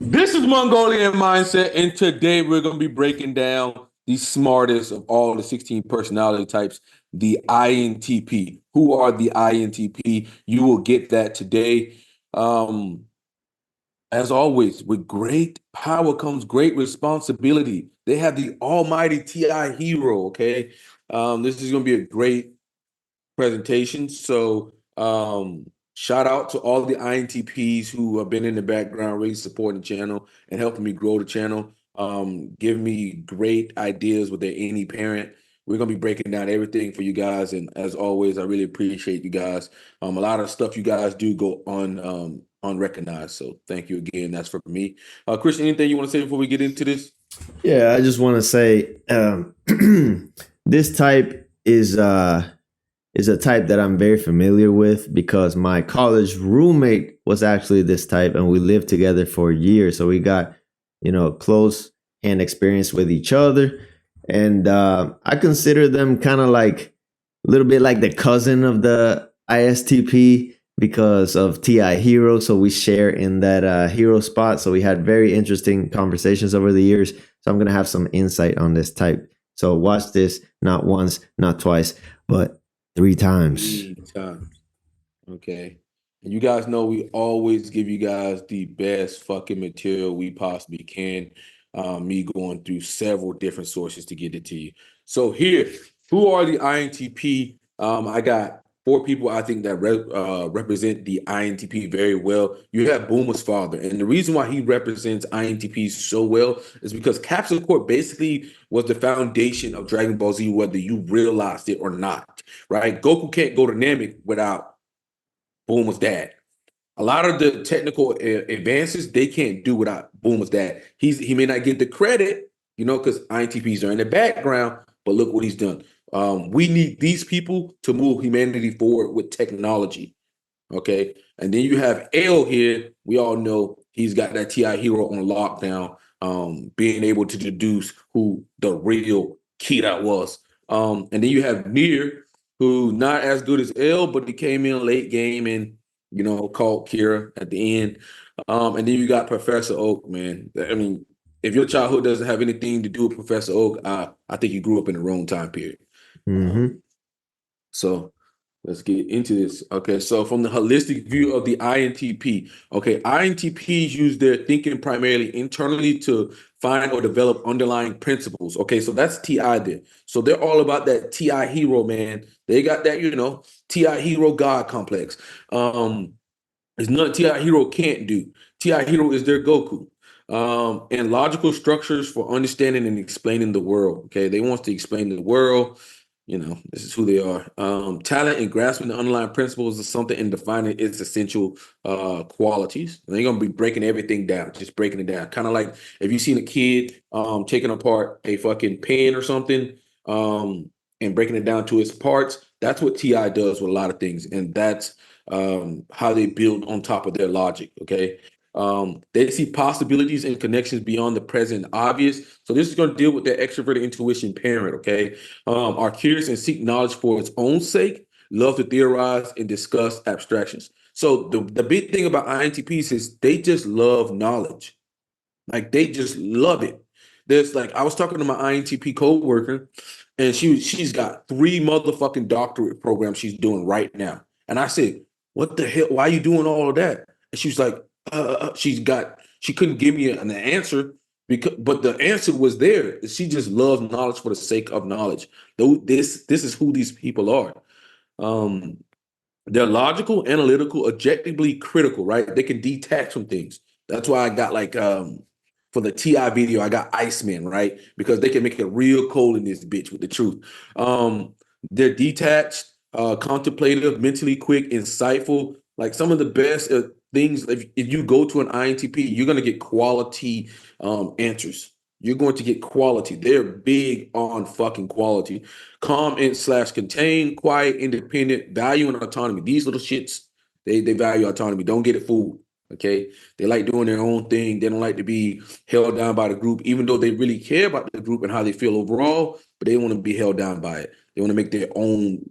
This is Mongolian Mindset, and today we're going to be breaking down the smartest of all the 16 personality types, the INTP. Who are the INTP? You will get that today. Um, as always, with great power comes great responsibility. They have the almighty TI hero, okay? This is going to be a great presentation. So shout out to all the INTPs who have been in the background, really supporting the channel and helping me grow the channel. Giving me great ideas with their any parent. We're gonna be breaking down everything for you guys, and as always, I really appreciate you guys. A lot of stuff you guys do go on unrecognized. So thank you again. That's for me. Christian, anything you want to say before we get into this? Yeah, I just want to say this type is a type that I'm very familiar with because my college roommate was actually this type, and we lived together for years. So we got close hand experience with each other, and I consider them kind of like a little bit like the cousin of the ISTP because of TI hero. So we share in that hero spot. So we had very interesting conversations over the years. So I'm gonna have some insight on this type. So watch this not once, not twice, but 3 times. 3 times. Okay. And you guys know we always give you guys the best fucking material we possibly can. Me going through several different sources to get it to you. So here, who are the INTP? I got 4 people I think that represent the INTP very well. You have Boomer's father, and the reason why he represents INTPs so well is because Capsule Corp basically was the foundation of Dragon Ball Z, whether you realized it or not. Right? Goku can't go to Namek without Boomer's dad. A lot of the technical advances they can't do without Boomer's dad. He may not get the credit, because INTPs are in the background, but look what he's done. We need these people to move humanity forward with technology. Okay, and then you have L here. We all know he's got that TI hero on lockdown, being able to deduce who the real Kira was. And then you have Near, who not as good as L, but he came in late game and caught Kira at the end. And then you got Professor Oak, man. I mean, if your childhood doesn't have anything to do with Professor Oak, I think you grew up in the wrong time period. Mm-hmm. So let's get into this. Okay, so from the holistic view of the INTP, okay, INTPs use their thinking primarily internally to find or develop underlying principles. Okay, so that's TI there. So they're all about that TI hero, man. They got that, TI hero God complex. It's nothing TI hero can't do. TI hero is their Goku. And logical structures for understanding and explaining the world. Okay, they want to explain the world. This is who they are. Talent and grasping the underlying principles of something and defining its essential qualities. And they're gonna be breaking everything down, just breaking it down. Kind of like if you've seen a kid taking apart a fucking pen or something, and breaking it down to its parts. That's what TI does with a lot of things, and that's how they build on top of their logic. Okay. They see possibilities and connections beyond the present obvious. So this is going to deal with their extroverted intuition parent. Okay. Are curious and seek knowledge for its own sake, love to theorize and discuss abstractions. So the big thing about INTPs is they just love knowledge. Like they just love it. There's like I was talking to my INTP coworker, and she's got 3 motherfucking doctorate programs she's doing right now. And I said, "What the hell? Why are you doing all of that?" And she's like, she couldn't give me an answer but the answer was there. She just loves knowledge for the sake of knowledge. Though this is who these people are. Um, they're logical, analytical, objectively critical, right? They can detach from things. That's why I got like for the TI video, I got Iceman, right? Because they can make it real cold in this bitch with the truth. They're detached, contemplative, mentally quick, insightful. Like some of the best things. If you go to an INTP, you're gonna get quality answers. You're going to get quality. They're big on fucking quality. Calm and slash contain, quiet, independent, value and autonomy. These little shits, they value autonomy. Don't get it fooled. Okay. They like doing their own thing. They don't like to be held down by the group, even though they really care about the group and how they feel overall, but they want to be held down by it. They want to make their own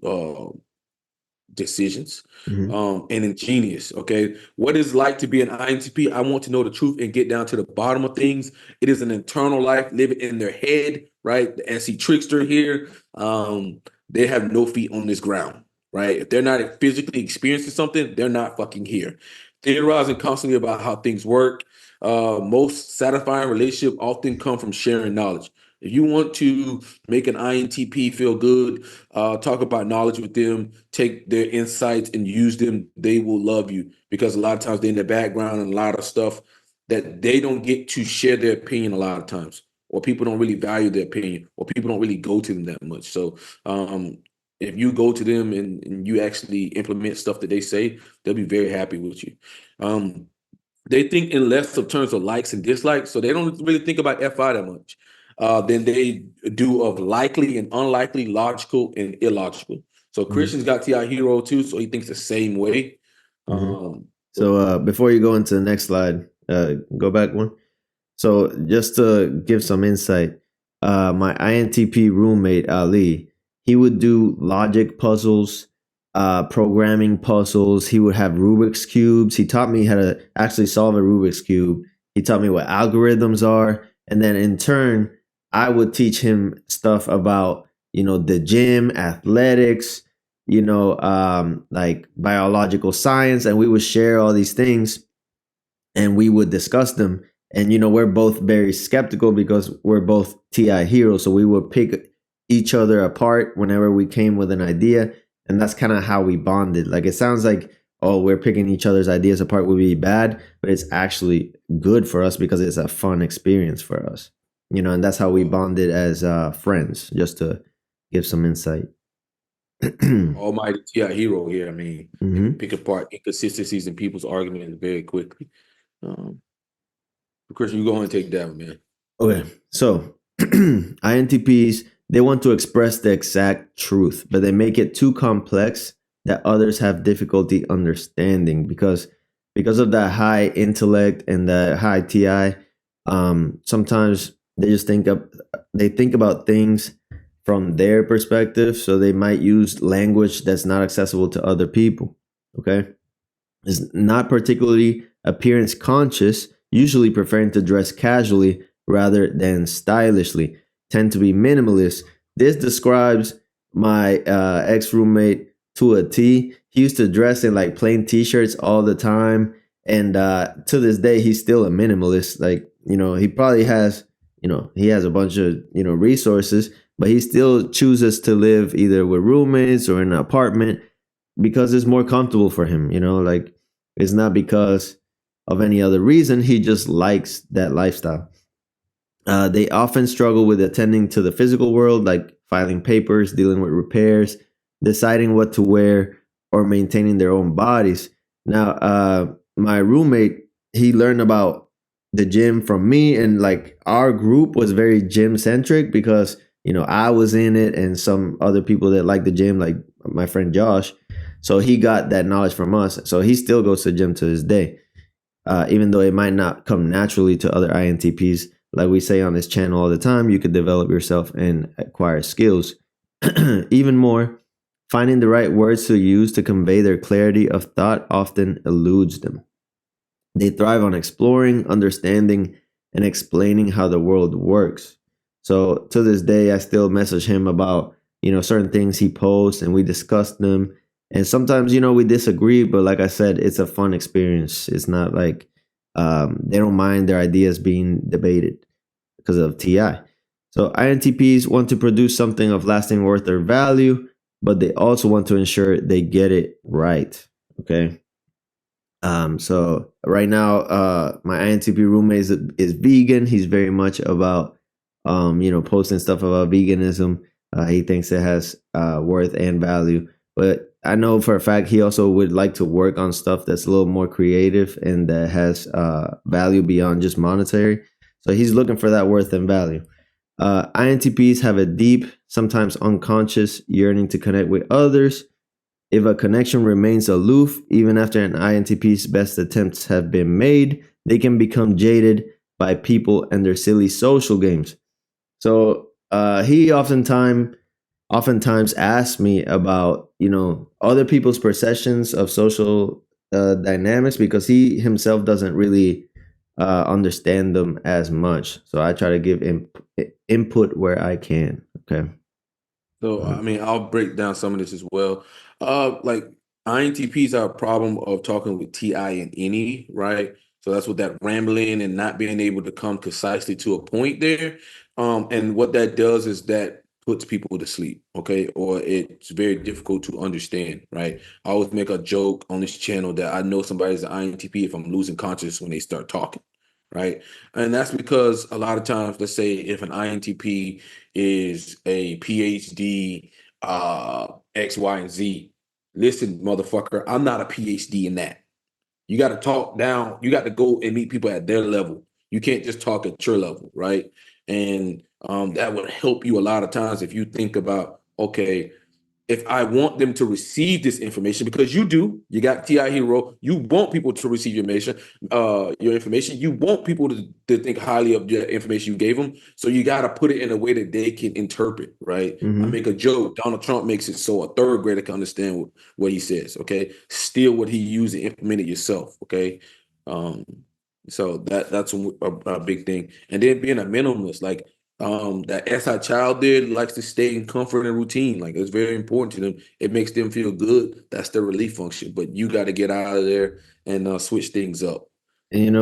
decisions, Mhm. and ingenious. Okay, what is it like to be an INTP? I want to know the truth and get down to the bottom of things. It is an internal life, living in their head, right? The SE trickster here. They have no feet on this ground, right? If they're not physically experiencing something, they're not fucking here. Theorizing constantly about how things work. Most satisfying relationship often come from sharing knowledge. If you want to make an INTP feel good, talk about knowledge with them, take their insights and use them, they will love you, because a lot of times they're in the background and a lot of stuff that they don't get to share their opinion a lot of times, or people don't really value their opinion, or people don't really go to them that much. So if you go to them and you actually implement stuff that they say, they'll be very happy with you. They think in less of terms of likes and dislikes, so they don't really think about FI that much. Than they do of likely and unlikely, logical and illogical. So Mhm. Christian's got TI Hero too, so he thinks the same way. Mhm. But So before you go into the next slide, go back one. So just to give some insight, my INTP roommate Ali, he would do logic puzzles, programming puzzles. He would have Rubik's cubes. He taught me how to actually solve a Rubik's cube. He taught me what algorithms are, and then in turn, I would teach him stuff about the gym, athletics, like biological science, and we would share all these things and we would discuss them. And we're both very skeptical because we're both TI heroes, so we would pick each other apart whenever we came with an idea, and that's kind of how we bonded. Like, it sounds like, oh, we're picking each other's ideas apart would be bad, but it's actually good for us because it's a fun experience for us. And that's how we bonded as friends. Just to give some insight. almighty TI Hero here. I mean, they can Hmm. pick apart inconsistencies in people's arguments very quickly. Um, Christian, you go ahead and take that one, man. Okay, so INTPs, they want to express the exact truth, but they make it too complex that others have difficulty understanding because of that high intellect and the high TI. Sometimes they think about things from their perspective, so they might use language that's not accessible to other people. Okay, is not particularly appearance conscious, usually preferring to dress casually rather than stylishly, tend to be minimalist. This describes my ex roommate to a T. He used to dress in like plain t shirts all the time. And to this day, he's still a minimalist. Like, he probably has, he has a bunch of, resources, but he still chooses to live either with roommates or in an apartment because it's more comfortable for him, like it's not because of any other reason. He just likes that lifestyle. They often struggle with attending to the physical world, like filing papers, dealing with repairs, deciding what to wear, or maintaining their own bodies. Now, my roommate, he learned about the gym from me, and like our group was very gym centric because I was in it, and some other people that like the gym, like my friend Josh. So he got that knowledge from us. So he still goes to the gym to this day, even though it might not come naturally to other INTPs. Like we say on this channel all the time, you could develop yourself and acquire skills. Even more, finding the right words to use to convey their clarity of thought often eludes them. They thrive on exploring, understanding, and explaining how the world works. So to this day, I still message him about, certain things he posts, and we discuss them. And sometimes, we disagree, but like I said, it's a fun experience. It's not like they don't mind their ideas being debated because of TI. So INTPs want to produce something of lasting worth or value, but they also want to ensure they get it right. Okay. So right now, my INTP roommate is vegan. He's very much about, posting stuff about veganism. He thinks it has worth and value. But I know for a fact he also would like to work on stuff that's a little more creative and that has value beyond just monetary. So he's looking for that worth and value. INTPs have a deep, sometimes unconscious yearning to connect with others. If a connection remains aloof, even after an INTP's best attempts have been made, they can become jaded by people and their silly social games. So he oftentimes asks me about other people's perceptions of social dynamics, because he himself doesn't really understand them as much. So I try to give input where I can. Okay. So, I mean, I'll break down some of this as well. Like INTPs are a problem of talking with TI and any, right? So that's what that rambling and not being able to come concisely to a point there. And what that does is that puts people to sleep, okay? Or it's very difficult to understand, right? I always make a joke on this channel that I know somebody's an INTP if I'm losing consciousness when they start talking, right? And that's because a lot of times, let's say if an INTP is a PhD, X, Y, and Z. Listen, motherfucker, I'm not a PhD in that. You got to talk down. You got to go and meet people at their level. You can't just talk at your level, right? And that would help you a lot of times if you think about, okay, if I want them to receive this information, because you got TI Hero, you want people to receive your information. You want people to think highly of the information you gave them. So you got to put it in a way that they can interpret, right? I make a joke. Donald Trump makes it so a third grader can understand what he says, okay? Steal what he used and implement it yourself, okay? Um, so that's a big thing. And then being a minimalist, like that SI child there likes to stay in comfort and routine. Like it's very important to them. It makes them feel good. That's their relief function. But you got to get out of there and switch things up. And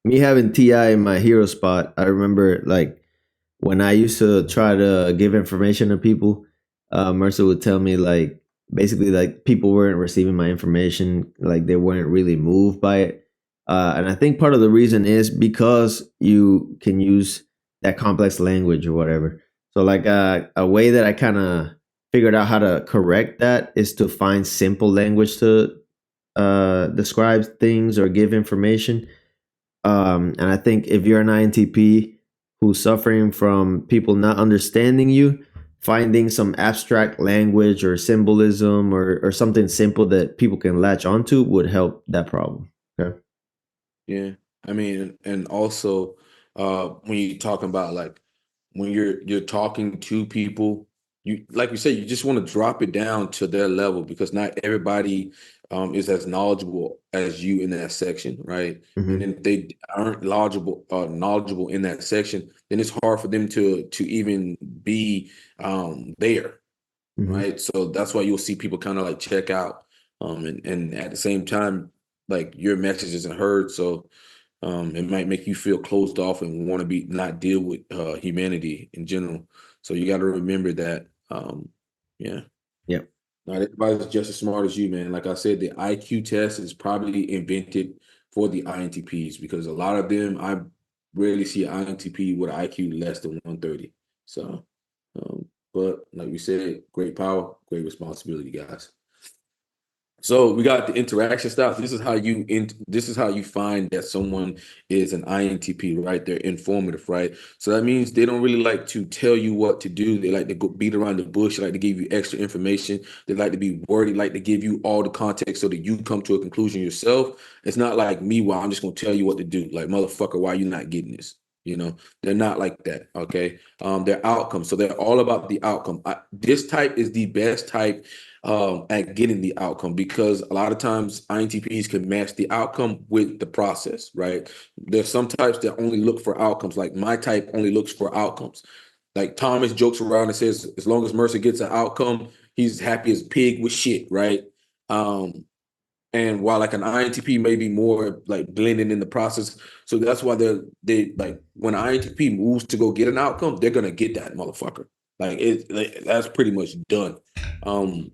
me having TI in my hero spot, I remember like when I used to try to give information to people, Mercer would tell me like basically like people weren't receiving my information, like they weren't really moved by it. And I think part of the reason is because you can use that complex language or whatever. So like a way that I kind of figured out how to correct that is to find simple language to describe things or give information. And I think if you're an INTP who's suffering from people not understanding you, finding some abstract language or symbolism or something simple that people can latch onto would help that problem. Okay. Yeah. I mean, and also when you're talking about like when you're talking to people, you like you said, you just want to drop it down to their level because not everybody is as knowledgeable as you in that section, right? And Mm-hmm. then if they aren't knowledgeable in that section, then it's hard for them to even be there, Mm-hmm. right? So that's why you'll see people kind of like check out, and at the same time, like your message isn't heard, so it might make you feel closed off and want to be not deal with humanity in general. So you got to remember that. Yeah, Yep. not everybody's just as smart as you, man. Like I said, the IQ test is probably invented for the INTPs because a lot of them, I rarely see an INTP with an IQ less than 130. So, but like we said, great power, great responsibility, guys. So we got the interaction styles. This is how you find that someone is an INTP, right? They're informative, right? So that means they don't really like to tell you what to do. They like to go beat around the bush. They like to give you extra information. They like to be wordy, like to give you all the context so that you come to a conclusion yourself. It's not like me where I'm just gonna tell you what to do. Like, motherfucker, why you not getting this? They're not like that. Okay. They're outcomes. So they're all about the outcome. This type is the best type at getting the outcome because a lot of times INTPs can match the outcome with the process, right? There's some types that only look for outcomes. Like my type only looks for outcomes. Like Thomas jokes around and says, as long as Mercer gets an outcome, he's happy as pig with shit, right? And while like an INTP may be more like blending in the process, so that's why they like when an INTP moves to go get an outcome, they're gonna get that motherfucker. That's pretty much done. Um,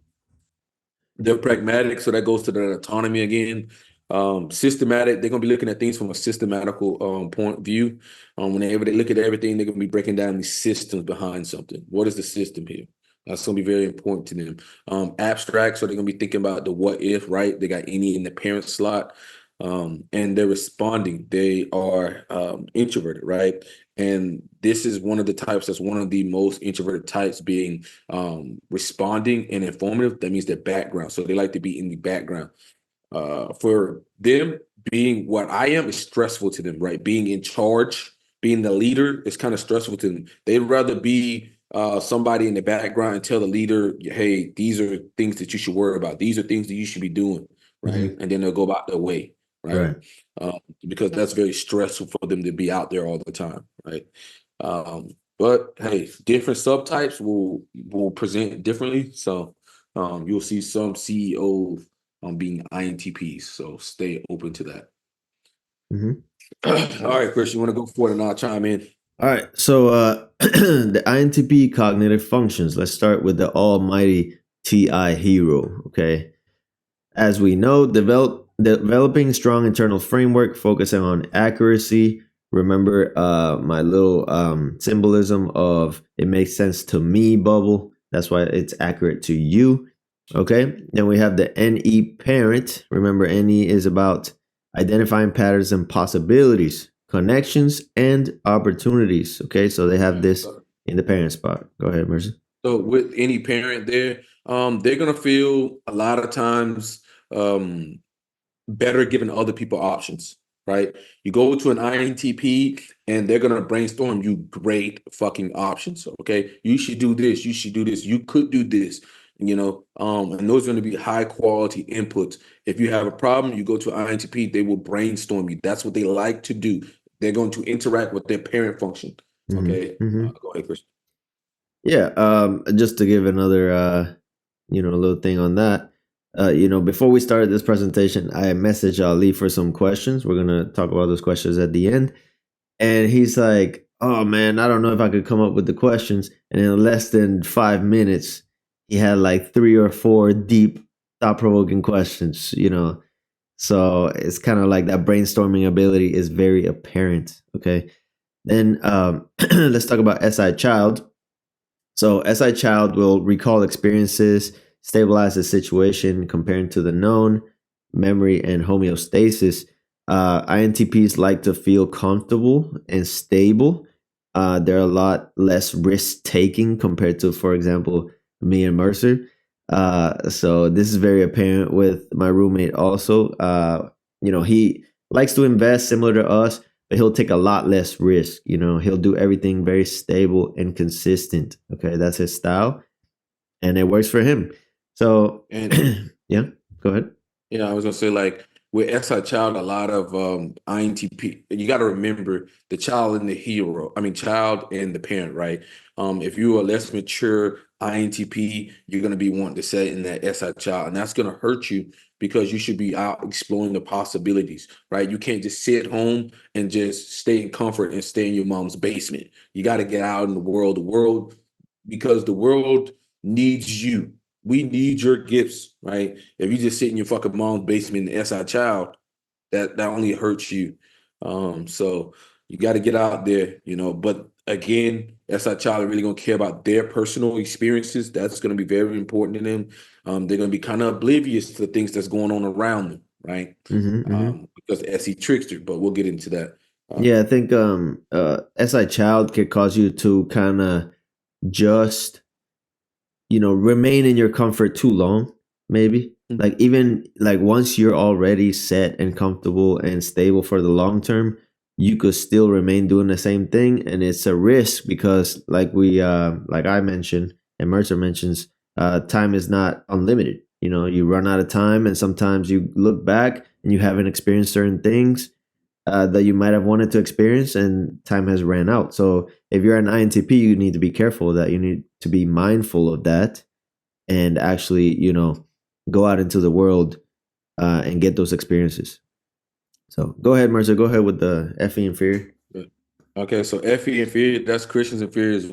they're pragmatic, so that goes to their autonomy again. Systematic, they're gonna be looking at things from a systematical point of view. Whenever they look at everything, they're gonna be breaking down the systems behind something. What is the system here? That's gonna be very important to them. Abstract, so they're gonna be thinking about the what if, right? They got any in the parent slot. And they're responding. They are introverted, right? And this is one of the types that's one of the most introverted types being responding and informative. That means their background. So they like to be in the background. For them, being what I am is stressful to them, right? Being in charge, being the leader is kind of stressful to them. They'd rather be somebody in the background and tell the leader, hey, these are things that you should worry about. These are things that you should be doing, right? And then they'll go about their way, right? Right. Because that's very stressful for them to be out there all the time, right? But hey, different subtypes will present differently. So you'll see some CEOs being INTPs. So stay open to that. All right, Chris, you want to go for it and I'll chime in? All right. So the INTP cognitive functions. Let's start with the almighty TI hero. Okay. As we know, developing strong internal framework, focusing on accuracy. Remember my little symbolism of it makes sense to me bubble. That's why it's accurate to you. Okay. Then we have the NE parent. Remember, NE is about identifying patterns and possibilities, connections, and opportunities. Okay. So they have this in the parent spot. Go ahead, Mercy. So with any parent there, they're gonna feel a lot of times better giving other people options, right? You go to an INTP and they're gonna brainstorm you great fucking options. Okay, you should do this, you should do this, you could do this, and those are gonna be high quality inputs. If you have a problem, you go to INTP, they will brainstorm you. That's what they like to do. They're going to interact with their parent function. Okay, go ahead, Chris. Yeah, just to give another, a little thing on that. Before we started this presentation, I messaged Ali for some questions. We're gonna talk about those questions at the end, and he's like, "Oh man, I don't know if I could come up with the questions." And in less than 5 minutes, he had like 3 or 4 deep, thought-provoking questions. So it's kind of like that brainstorming ability is very apparent. Okay, then let's talk about SI child. So SI child will recall experiences, stabilize the situation, comparing to the known, memory, and homeostasis. INTPs like to feel comfortable and stable. They're a lot less risk taking compared to, for example, me and Mercer. So this is very apparent with my roommate also. He likes to invest similar to us, but he'll take a lot less risk. He'll do everything very stable and consistent. Okay, that's his style, and it works for him. So, And yeah, go ahead. yeah, I was gonna say like with SI child, a lot of INTP. You got to remember the child and the hero. I mean, child and the parent, right? If you are less mature INTP, you're gonna be wanting to set in that SI child, and that's gonna hurt you because you should be out exploring the possibilities, right? You can't just sit home and just stay in comfort and stay in your mom's basement. You got to get out in the world, because the world needs you. We need your gifts, right? If you just sit in your fucking mom's basement in the SI child, that only hurts you. So you got to get out there, But again, SI child are really gonna care about their personal experiences. That's gonna be very important to them. They're gonna be kind of oblivious to the things that's going on around them, right? Because the SE trickster, but we'll get into that. Yeah, I think SI child could cause you to kind of just remain in your comfort too long, maybe. Like even like once you're already set and comfortable and stable for the long term, you could still remain doing the same thing, and it's a risk because like I mentioned and Mercer mentions, time is not unlimited. You run out of time, and sometimes you look back and you haven't experienced certain things that you might have wanted to experience, and time has ran out. So if you're an INTP, you need to be careful of that. You need to be mindful of that and actually, go out into the world and get those experiences. So go ahead, Mercer. Go ahead with the FE inferior. Okay, so FE inferior, that's Christians inferior as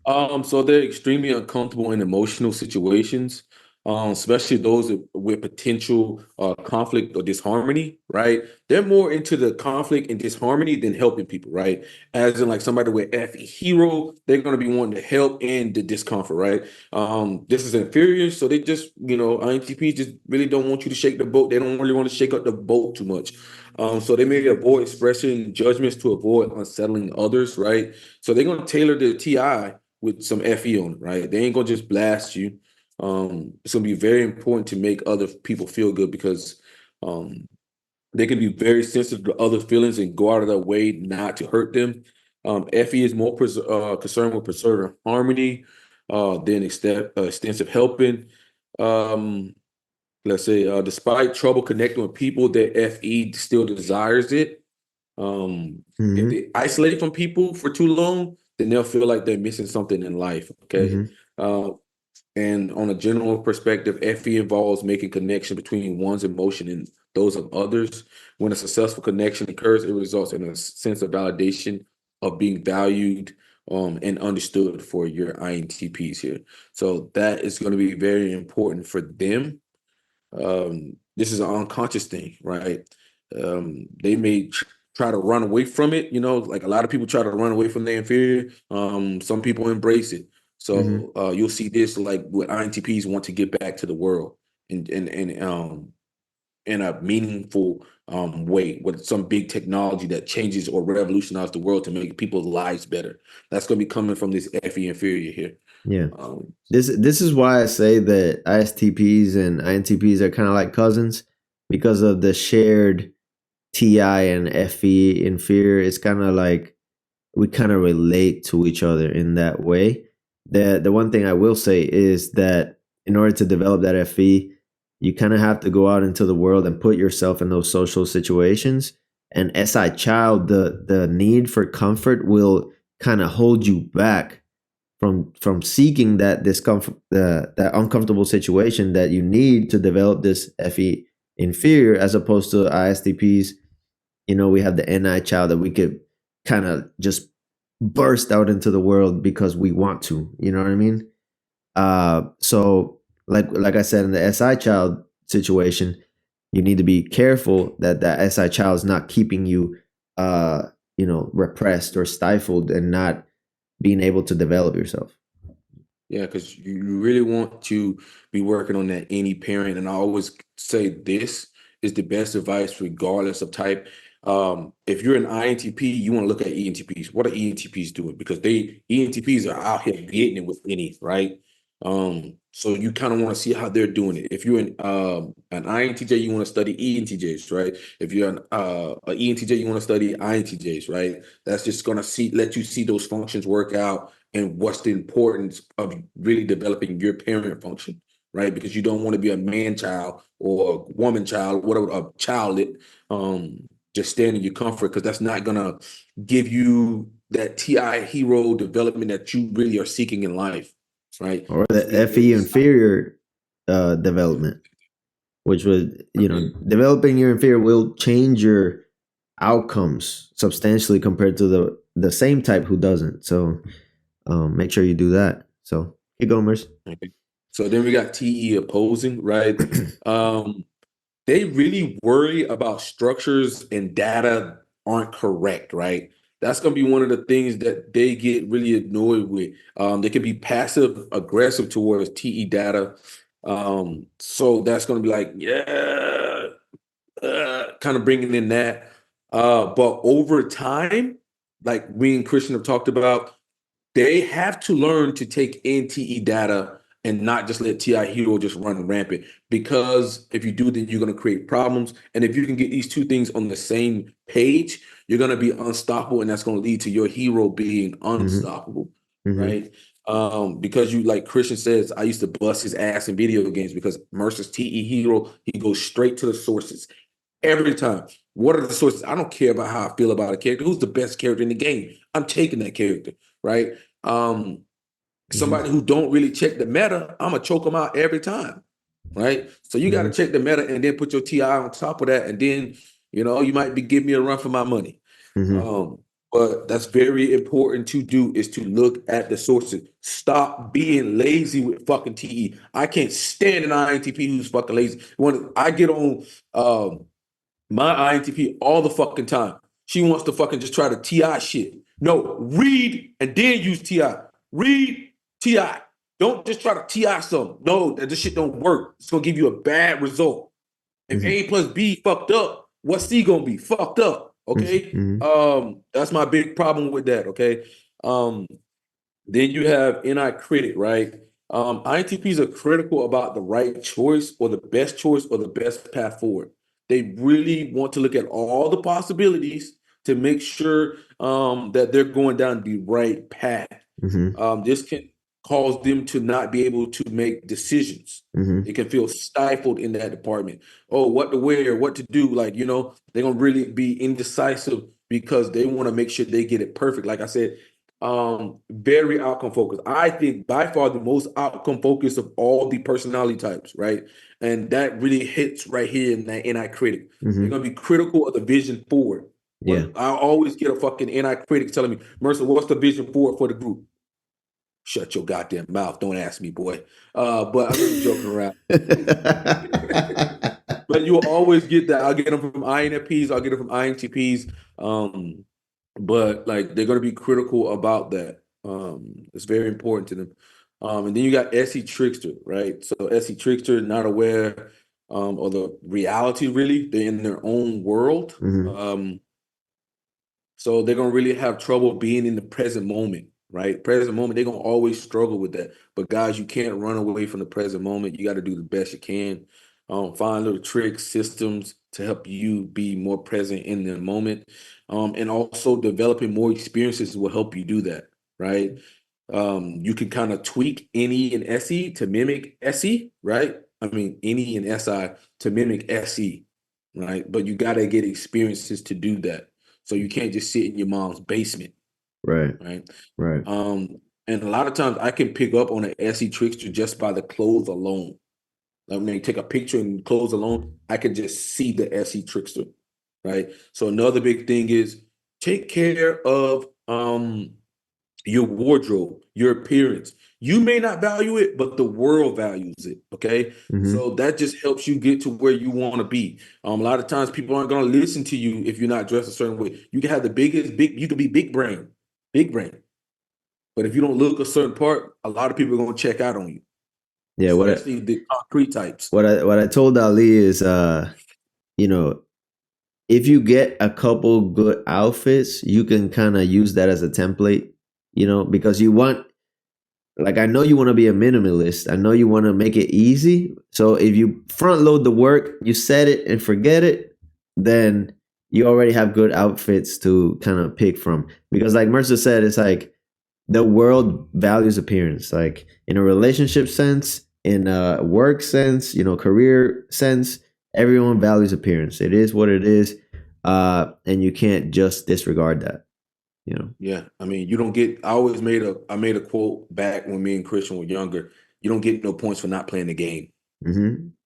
well. So they're extremely uncomfortable in emotional situations, especially those with potential conflict or disharmony, right? They're more into the conflict and disharmony than helping people, right? As in like somebody with FE hero, they're gonna be wanting to help in the discomfort, right? This is inferior, so they just, INTPs just really don't want you to shake the boat. They don't really want to shake up the boat too much. So they may avoid expressing judgments to avoid unsettling others, right? So they're gonna tailor the TI with some FE on it, right? They ain't gonna just blast you. It's gonna be very important to make other people feel good because they can be very sensitive to other feelings and go out of their way not to hurt them. FE is more concerned with preserving harmony than extensive helping. Um, let's say, despite trouble connecting with people, the FE still desires it. If Mm-hmm. they isolate from people for too long, then they'll feel like they're missing something in life. Okay. Mm-hmm. Uh, and on a general perspective, FE involves making connection between one's emotion and those of others. When a successful connection occurs, it results in a sense of validation of being valued and understood for your INTPs here. So that is going to be very important for them. This is an unconscious thing, right? They may try to run away from it, like a lot of people try to run away from their inferior. Some people embrace it. Mm-hmm. So you'll see this like with INTPs want to get back to the world and in a meaningful way with some big technology that changes or revolutionizes the world to make people's lives better. That's going to be coming from this FE inferior here. Yeah. Um, This is why I say that ISTPs and INTPs are kind of like cousins because of the shared TI and FE inferior. It's kind of like we kind of relate to each other in that way. The one thing I will say is that in order to develop that FE, you kind of have to go out into the world and put yourself in those social situations. And as a child, the need for comfort will kind of hold you back from seeking that discomfort, that uncomfortable situation that you need to develop this FE inferior, as opposed to ISTPs. We have the NI child that we could kind of just burst out into the world because we want to. You know what I mean? So like I said, in the SI child situation, you need to be careful that that SI child is not keeping you, repressed or stifled and not being able to develop yourself. Yeah, because you really want to be working on that any parent. And I always say this is the best advice, regardless of type. If you're an INTP, you want to look at ENTPs. What are ENTPs doing? Because ENTPs are out here getting it with any, right? So you kind of want to see how they're doing it. If you're an INTJ, you want to study ENTJs, right? If you're an ENTJ, you want to study INTJs, right? That's just gonna let you see those functions work out and what's the importance of really developing your parent function, right? Because you don't want to be a man child or a woman child, whatever, a childlet, just staying in your comfort, because that's not gonna give you that TI hero development that you really are seeking in life, right? Or It's the really, FE really inferior development, which would, okay. developing your inferior will change your outcomes substantially compared to the same type who doesn't. So make sure you do that. So keep going, Merce. Okay. So then we got TE opposing, right? Um, they really worry about structures and data aren't correct, right? That's going to be one of the things that they get really annoyed with. They can be passive aggressive towards TE data. So that's going to be like, yeah, kind of bringing in that. But over time, like we and Christian have talked about, they have to learn to take NTE data and not just let TI Hero just run rampant. Because if you do, then you're going to create problems. And if you can get these two things on the same page, you're going to be unstoppable, and that's going to lead to your hero being Mm-hmm. unstoppable, Mm-hmm. right? Because you, like Christian says, I used to bust his ass in video games because Mercer's TE Hero, he goes straight to the sources every time. What are the sources? I don't care about how I feel about a character. Who's the best character in the game? I'm taking that character, right? Mm-hmm. Somebody who don't really check the meta, I'm gonna choke them out every time, right? So you got to Mm-hmm. check the meta and then put your TI on top of that, and then you might be giving me a run for my money. Mm-hmm. Um, but that's very important to do, is to look at the sources. Stop being lazy with fucking TE. I can't stand an INTP who's fucking lazy. When I get on my INTP all the fucking time. She wants to fucking just try to TI shit. No, read and then use TI. Read TI. Don't just try to TI something. No, that this shit don't work. It's gonna give you a bad result. If Mm-hmm. A plus B fucked up, what's C gonna be? Fucked up. Okay. Mm-hmm. That's my big problem with that. Okay. Um, then you have NI critic, right? INTPs are critical about the right choice or the best choice or the best path forward. They really want to look at all the possibilities to make sure that they're going down the right path. This can cause them to not be able to make decisions. They can feel stifled in that department. Oh, what to wear, what to do. Like, you know, they're going to really be indecisive because they want to make sure they get it perfect. Like I said, very outcome focused. I think by far the most outcome focused of all the personality types, right? And that really hits right here in that NI critic. They're going to be critical of the vision forward. Yeah. I always get a fucking NI critic telling me, Mercer, what's the vision forward for the group? Shut your goddamn mouth. Don't ask me, boy. But I'm just joking around. But you'll always get that. I'll get them from INFPs. I'll get them from INTPs. But like they're going to be critical about that. It's very important to them. And then you got SE Trickster, right? So SE Trickster, not aware of the reality, really. They're in their own world. So they're going to really have trouble being in the present moment, right? Present moment, they're going to always struggle with that. But guys, you can't run away from the present moment. You got to do the best you can. Find little tricks, systems to help you be more present in the moment. And also developing more experiences will help you do that, right? You can kind of tweak NE and SE to mimic SE, right? I mean, NE and SI to mimic SE, right? But you got to get experiences to do that. So you can't just sit in your mom's basement. Right. And a lot of times I can pick up on an SE trickster just by the clothes alone. Like when they take a picture and clothes alone, I can just see the SE trickster, right? So another big thing is take care of your wardrobe, your appearance. You may not value it, but the world values it. Okay. So that just helps you get to where you want to be. A lot of times people aren't going to listen to you if you're not dressed a certain way. You can have you can be big brain. But if you don't look a certain part, a lot of people are going to check out on you. Yeah. Especially the concrete types. What I told Ali is, you know, if you get a couple good outfits, you can kind of use that as a template, you know, because you want, like, I know you want to be a minimalist. I know you want to make it easy. So if you front load the work, you set it and forget it, then you already have good outfits to kind of pick from. Because like Mercer said, it's like the world values appearance, like in a relationship sense, in a work sense, you know, career sense, everyone values appearance. It is what it is. And you can't just disregard that, you know? Yeah. I mean, you don't get, I made a quote back when me and Christian were younger. You don't get no points for not playing the game.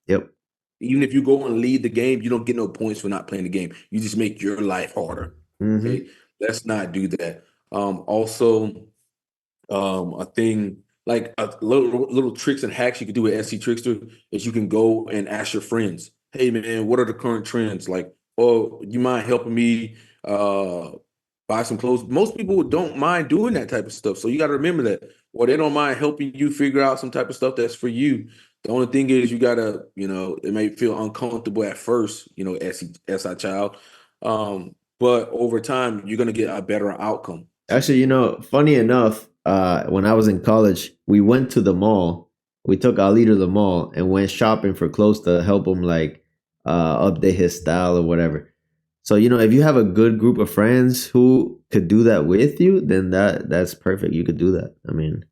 Yep. Even if you go and lead the game, you don't get no points for not playing the game. You just make your life harder. Okay. Let's not do that. Also, a thing like a little tricks and hacks you can do with SC Trickster is you can go and ask your friends, hey man, what are the current trends? Like, oh, you mind helping me buy some clothes? Most people don't mind doing that type of stuff. So you got to remember that. Or they don't mind helping you figure out some type of stuff that's for you. The only thing is you gotta, you know, it may feel uncomfortable at first, you know, SI child. But over time, you're gonna get a better outcome. Actually, you know, funny enough, when I was in college, we went to the mall. We took Ali to the mall and went shopping for clothes to help him like update his style or whatever. So, you know, if you have a good group of friends who could do that with you, then that's perfect. You could do that. I mean,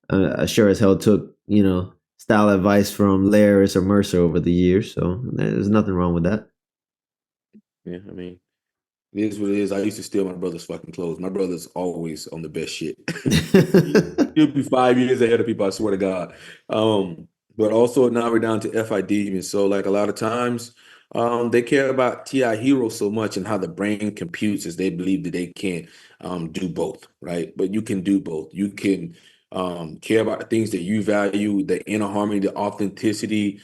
I sure as hell took, you know, style advice from Laris or Mercer over the years. So there's nothing wrong with that. Yeah, I mean, it is what it is. I used to steal my brother's fucking clothes. My brother's always on the best shit. He'll be 5 years ahead of people, I swear to God. But also now we're down to FI demons. So like a lot of times, they care about TI Hero so much and how the brain computes as they believe that they can't do both, right? But you can do both. You can care about the things that you value, the inner harmony, the authenticity,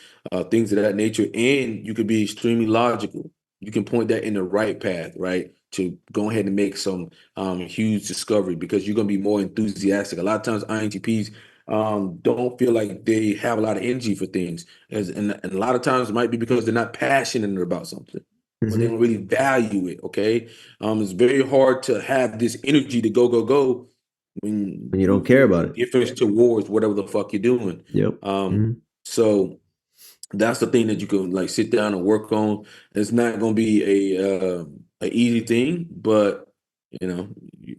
things of that nature, and you could be extremely logical. You can point that in the right path, right? To go ahead and make some huge discovery because you're going to be more enthusiastic. A lot of times INTPs don't feel like they have a lot of energy for things. And a lot of times it might be because they're not passionate about something or they don't really value it, okay? It's very hard to have this energy to go when you don't care about it. Difference towards whatever the fuck you're doing. Yep. So that's the thing that you can like sit down and work on. It's not going to be an easy thing, but you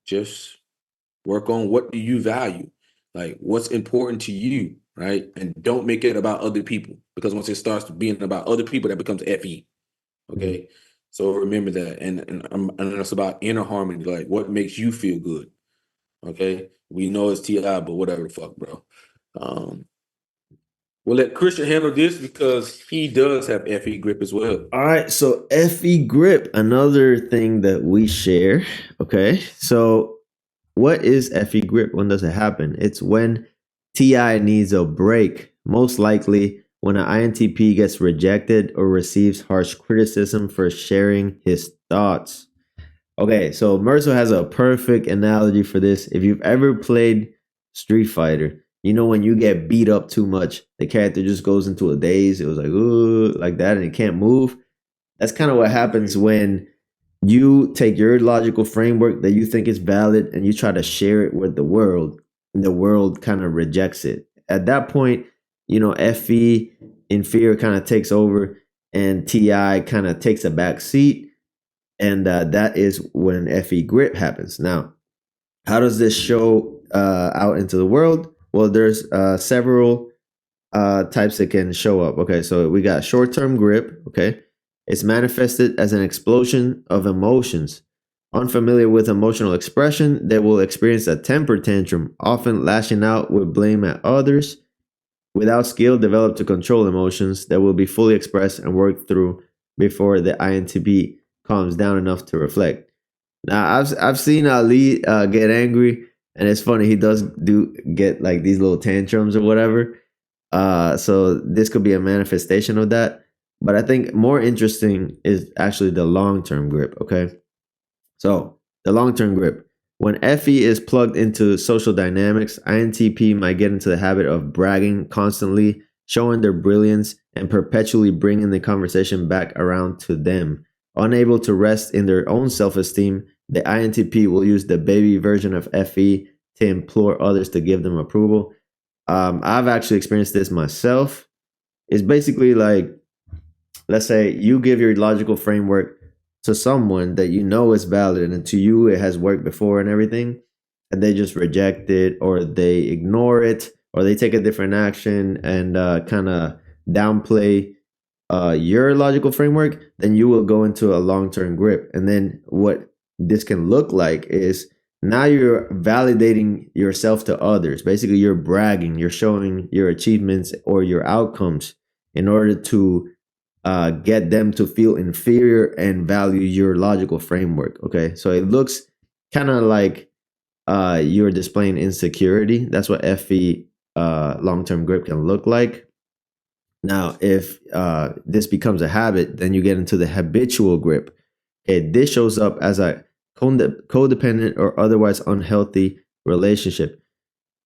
just work on what do you value, like what's important to you, right? And don't make it about other people, because once it starts being about other people, that becomes FE. Okay, so remember that, and it's about inner harmony, like what makes you feel good. Okay, we know it's Ti, but whatever the fuck, bro. Um, we'll let Christian handle this because he does have FE grip as well. All right, so FE grip, another thing that we share. Okay, so what is FE grip? When does it happen? It's when TI needs a break, most likely when an INTP gets rejected or receives harsh criticism for sharing his thoughts. Okay, so Mercer has a perfect analogy for this. If you've ever played Street Fighter, you know when you get beat up too much, the character just goes into a daze. It was like, ooh, like that, and it can't move. That's kind of what happens when you take your logical framework that you think is valid and you try to share it with the world, and the world kind of rejects it. At that point, FE inferior kind of takes over and TI kind of takes a back seat. And that is when FE grip happens. Now, how does this show out into the world? Well, there's several types that can show up. Okay, so we got short-term grip. Okay, it's manifested as an explosion of emotions. Unfamiliar with emotional expression, they will experience a temper tantrum, often lashing out with blame at others. Without skill developed to control emotions, that will be fully expressed and worked through before the INTP calms down enough to reflect. Now, I've seen Ali get angry, and it's funny, he does get like these little tantrums or whatever. So this could be a manifestation of that. But I think more interesting is actually the long-term grip. Okay, so the long-term grip. When FE is plugged into social dynamics, INTP might get into the habit of bragging constantly, showing their brilliance, and perpetually bringing the conversation back around to them. Unable to rest in their own self-esteem, the INTP will use the baby version of FE to implore others to give them approval. I've actually experienced this myself. It's basically like, let's say you give your logical framework to someone that you know is valid and to you it has worked before and everything, and they just reject it or they ignore it or they take a different action and kind of downplay your logical framework, then you will go into a long-term grip. And then what this can look like is now you're validating yourself to others. Basically, you're bragging, you're showing your achievements or your outcomes in order to get them to feel inferior and value your logical framework. Okay, so it looks kind of like you're displaying insecurity. That's what FE long-term grip can look like. Now, if this becomes a habit, then you get into the habitual grip. Okay, this shows up as a codependent or otherwise unhealthy relationship.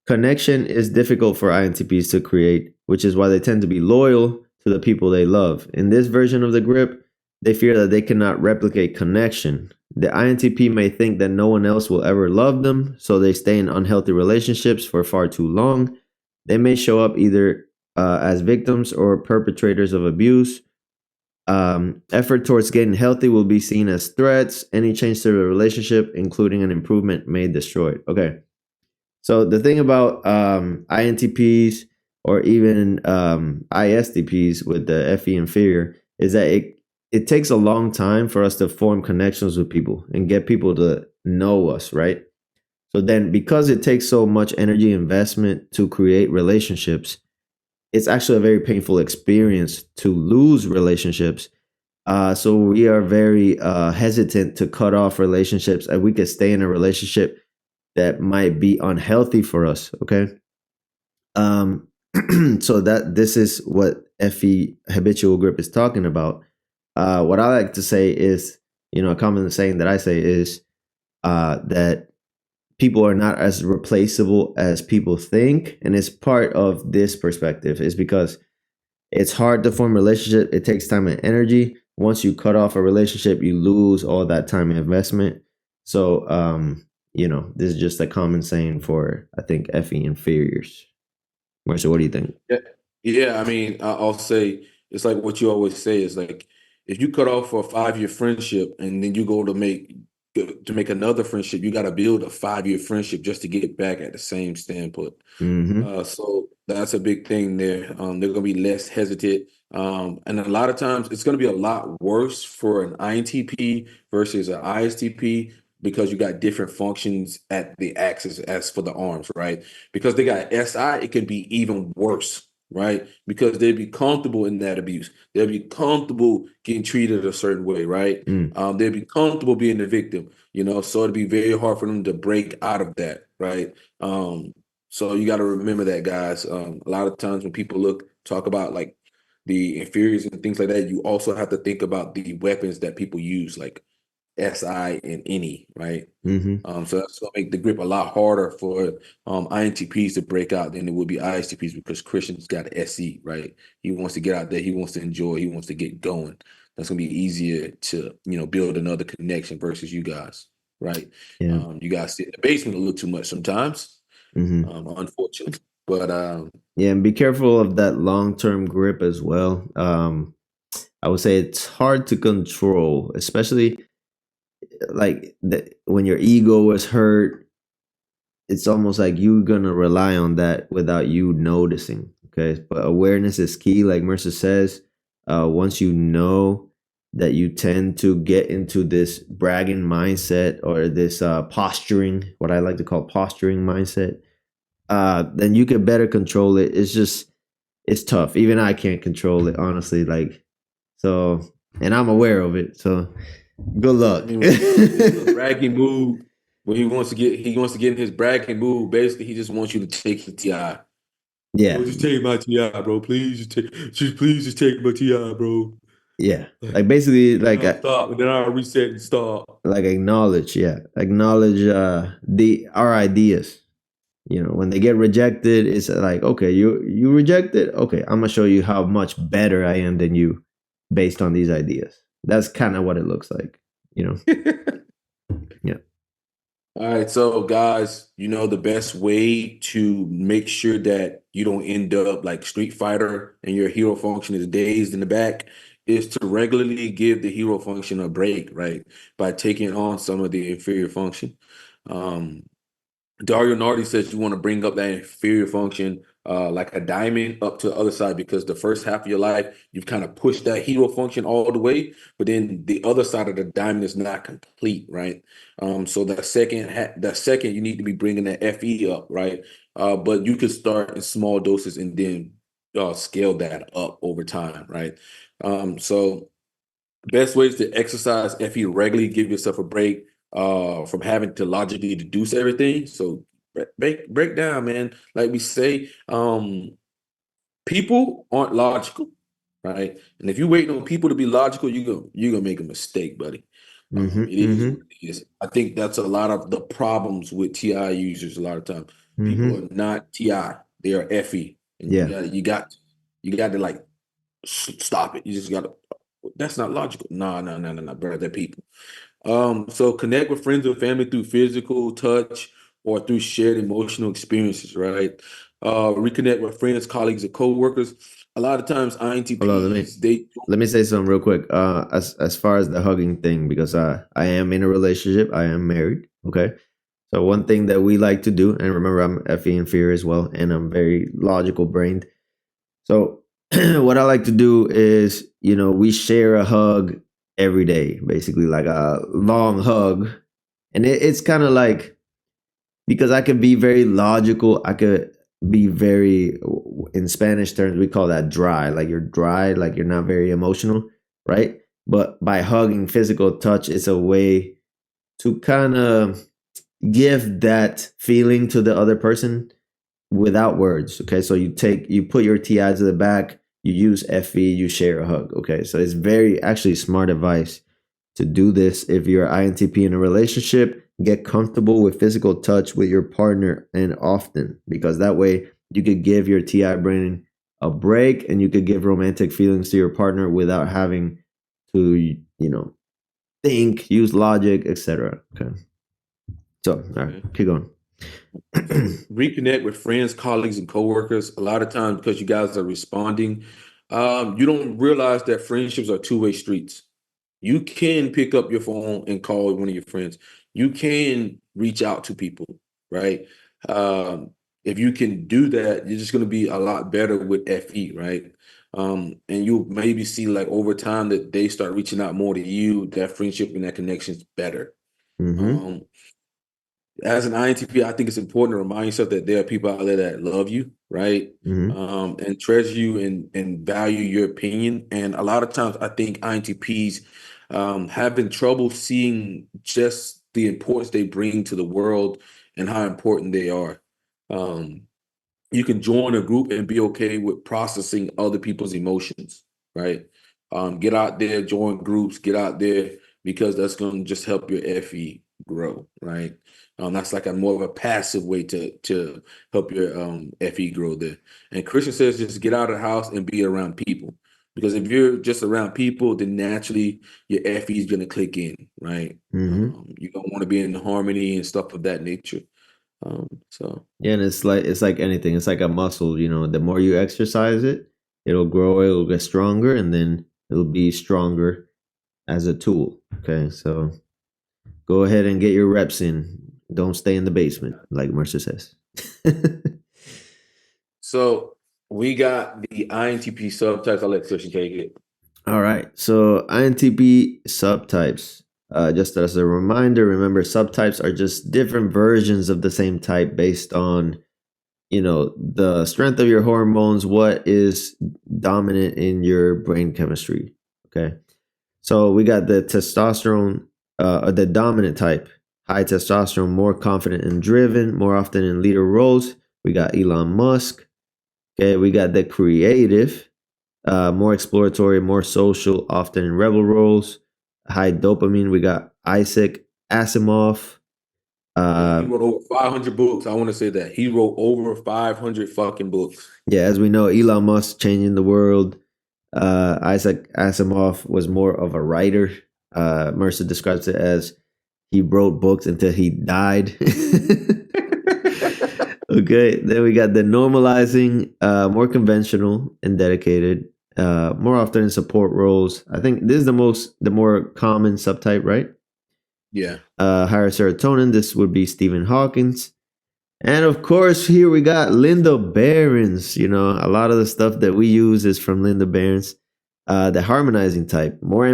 Connection is difficult for INTPs to create, which is why they tend to be loyal to the people they love. In this version of the grip, they fear that they cannot replicate connection. The INTP may think that no one else will ever love them, so they stay in unhealthy relationships for far too long. They may show up either as victims or perpetrators of abuse. Effort towards getting healthy will be seen as threats. Any change to the relationship, including an improvement, may destroy it. Okay. So the thing about INTPs or even ISTPs with the FE inferior is that it takes a long time for us to form connections with people and get people to know us, right? So then because it takes so much energy investment to create relationships, it's actually a very painful experience to lose relationships. So we are very hesitant to cut off relationships, and we could stay in a relationship that might be unhealthy for us. Okay. So that this is what FE habitual grip is talking about. What I like to say is, a common saying that I say is that people are not as replaceable as people think. And it's part of this perspective is because it's hard to form a relationship. It takes time and energy. Once you cut off a relationship, you lose all that time and investment. So, this is just a common saying for, I think, FE inferiors. Marcia, what do you think? Yeah, I mean, I'll say it's like what you always say is like if you cut off for a 5-year friendship and then you go to make another friendship, you got to build a 5-year friendship just to get back at the same standpoint. So that's a big thing there. They're going to be less hesitant. And a lot of times it's going to be a lot worse for an INTP versus an ISTP because you got different functions at the axis as for the arms, right? Because they got SI, it can be even worse, right? Because they'd be comfortable in that abuse. They'll be comfortable getting treated a certain way, right? They'll be comfortable being the victim, so it'd be very hard for them to break out of that, right? So you got to remember that, guys. A lot of times when people talk about like the inferiors and things like that, you also have to think about the weapons that people use, like SI and any, right? So that's going to make the grip a lot harder for INTPs to break out than it would be ISTPs because Christian's got an SE, right? He wants to get out there. He wants to enjoy. He wants to get going. That's going to be easier to, build another connection versus you guys, right? Yeah. You guys sit in the basement a little too much sometimes, unfortunately. But yeah, and be careful of that long-term grip as well. I would say it's hard to control, especially like when your ego is hurt. It's almost like you're gonna rely on that without you noticing. Okay, but awareness is key, like Mercer says. Once you know that you tend to get into this bragging mindset or this posturing, what I like to call posturing mindset, then you can better control it. It's tough. Even I can't control it, honestly. So, and I'm aware of it. So, good luck. bragging mood. When he wants to get in his bragging mood. Basically, he just wants you to take his TI. Yeah. Bro, just take my TI, bro. Please just take my TI, bro. Yeah. Like basically, like stop, and then I'll reset and stop. Like acknowledge our ideas. When they get rejected, it's like, okay, you rejected. Okay, I'm gonna show you how much better I am than you, based on these ideas. That's kind of what it looks like. Yeah. All right, so guys, the best way to make sure that you don't end up like Street Fighter and your hero function is dazed in the back is to regularly give the hero function a break, right? By taking on some of the inferior function. Dario Nardi says you want to bring up that inferior function like a diamond up to the other side because the first half of your life, you've kind of pushed that hero function all the way, but then the other side of the diamond is not complete, right? So that second, you need to be bringing that FE up, right? But you could start in small doses and then scale that up over time, right? So best ways to exercise FE regularly, give yourself a break from having to logically deduce everything. So break down, man. Like we say, people aren't logical, right? And if you're waiting on people to be logical, you're gonna make a mistake, buddy. It is what it is. I think that's a lot of the problems with TI users. A lot of time, people are not TI; they are FE, and you got to like stop it. You just got to. That's not logical. No, bro. They're people. So connect with friends and family through physical touch or through shared emotional experiences, right? Reconnect with friends, colleagues, and coworkers. A lot of times INTPs, let me say something real quick. As far as the hugging thing, because I am in a relationship, I am married. Okay. So one thing that we like to do, and remember I'm FE inferior as well, and I'm very logical brained. So what I like to do is, we share a hug every day, basically like a long hug. And it's kind of like, because I could be very logical, I could be very, in Spanish terms, we call that dry. Like you're dry, like you're not very emotional, right? But by hugging, physical touch is a way to kind of give that feeling to the other person without words. Okay, so you put your TI to the back, you use FE, you share a hug. Okay, so it's very actually smart advice to do this. If you're INTP in a relationship, get comfortable with physical touch with your partner and often, because that way you could give your TI brain a break and you could give romantic feelings to your partner without having to, think, use logic, etc. Okay. So, all right, keep going. Reconnect with friends, colleagues, and coworkers. A lot of times, because you guys are responding You don't realize that friendships are two-way streets. You can pick up your phone and call one of your friends. You can reach out to people, right? Um, if you can do that, you're just going to be a lot better with FE, right? And you'll maybe see like over time that they start reaching out more to you, that friendship and that connection's better. Mm-hmm. Um, as an INTP, I think it's important to remind yourself that there are people out there that love you, right? Mm-hmm. And treasure you and value your opinion. And a lot of times, I think INTPs have been trouble seeing just the importance they bring to the world and how important they are. Um, you can join a group and be okay with processing other people's emotions, right? Get out there, join groups, get out there because that's going to just help your FE grow, right? That's like a more of a passive way to help your FE grow there. And Christian says just get out of the house and be around people. Because if you're just around people, then naturally your FE is going to click in, right? Mm-hmm. You don't want to be in harmony and stuff of that nature. So Yeah, and it's like anything. It's like a muscle. The more you exercise it, it'll grow. It'll get stronger, and then it'll be stronger as a tool. Okay, so go ahead and get your reps in. Don't stay in the basement, like Mercer says. So we got the INTP subtypes. I'll let Christian take it. All right. So INTP subtypes. Just as a reminder, remember subtypes are just different versions of the same type based on the strength of your hormones, what is dominant in your brain chemistry. Okay. So we got the testosterone, the dominant type, high testosterone, more confident and driven, more often in leader roles. We got Elon Musk. Okay. We got the creative, more exploratory, more social, often in rebel roles. High dopamine. We got Isaac Asimov. Yeah, he wrote over 500 books. I want to say that he wrote over 500 fucking books. Yeah, as we know, Elon Musk changing the world. Isaac Asimov was more of a writer. Mercer describes it as he wrote books until he died. Okay, then we got the normalizing, more conventional and dedicated, more often in support roles. I think this is the more common subtype, right? Yeah. Higher serotonin. This would be Stephen Hawkins. And of course, here we got Linda Barrens. A lot of the stuff that we use is from Linda Barrens. The harmonizing type, more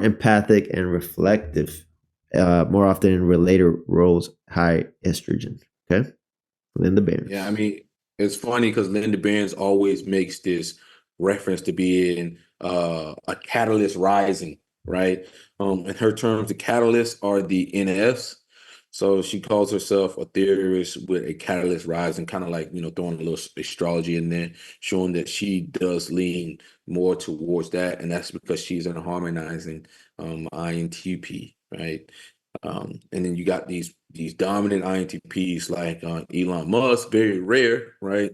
empathic and reflective, more often in relator roles, high estrogen. Okay, Linda Barrens. Yeah, I mean, it's funny because Linda Barrens always makes this reference to being a catalyst rising, right? In her terms, the catalysts are the NFs. So she calls herself a theorist with a catalyst rising, kind of like, throwing a little astrology in there, showing that she does lean more towards that. And that's because she's in a harmonizing INTP, right? And then you got these dominant INTPs like Elon Musk, very rare, right?